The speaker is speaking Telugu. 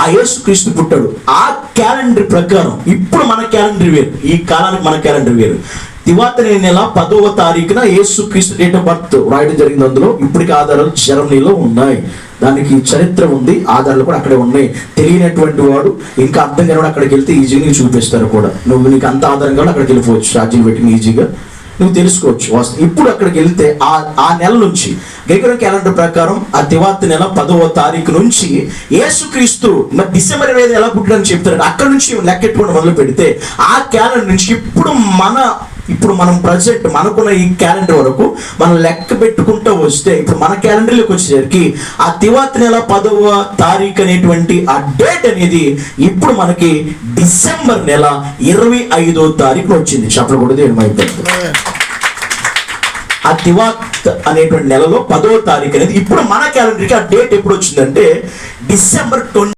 ఆ యేసుక్రీస్తు పుట్టాడు. ఆ క్యాలెండర్ ప్రకారం ఇప్పుడు మన క్యాలెండర్ వేరు, ఈ కాలానికి మన క్యాలెండర్ వేరు. తివాతని నెల 10వ తారీఖున యేసుక్రీస్తు డేట్ ఆఫ్ బర్త్ రాయడం జరిగింది. అందులో ఇప్పటికి ఆధారాలు జర్మనీలో ఉన్నాయి, దానికి చరిత్ర ఉంది, ఆధారాలు కూడా అక్కడే ఉన్నాయి. తెలియనటువంటి వాడు ఇంకా అర్థం కాని వాడు అక్కడికి వెళ్తే ఈజీగా చూపిస్తారు కూడా. నీకు అంత ఆధారం కావాలి అక్కడికి వెళ్ళిపోవచ్చు, ఛార్జీలు పెట్టి ఈజీగా నువ్వు తెలుసుకోవచ్చు. ఇప్పుడు అక్కడికి వెళ్తే ఆ నెల నుంచి గ్రెగరియన్ క్యాలెండర్ ప్రకారం ఆ తివాత్ నెల 10వ తారీఖు నుంచి యేసుక్రీస్తు మరి డిసెంబర్ 25 ఎలా పుట్టాడని చెప్తారు. అక్కడ నుంచి లెక్కెట్టుకోవడం మొదలు పెడితే ఆ క్యాలెండర్ నుంచి ఇప్పుడు మనం ప్రజెంట్ మనకున్న ఈ క్యాలెండర్ వరకు మనం లెక్క పెట్టుకుంటూ వస్తే ఇప్పుడు మన క్యాలెండర్లోకి వచ్చేసరికి ఆ తివాత్ నెల 10వ తారీఖు అనేటువంటి ఆ డేట్ అనేది ఇప్పుడు మనకి డిసెంబర్ నెల 25వ తారీఖున వచ్చింది. చెప్పలు కూడా ఏమైపోతుంది. ఆ తివాత్ అనేటువంటి నెలలో 10వ తారీఖు అనేది ఇప్పుడు మన క్యాలెండర్కి ఆ డేట్ ఎప్పుడు వచ్చిందంటే డిసెంబర్ 20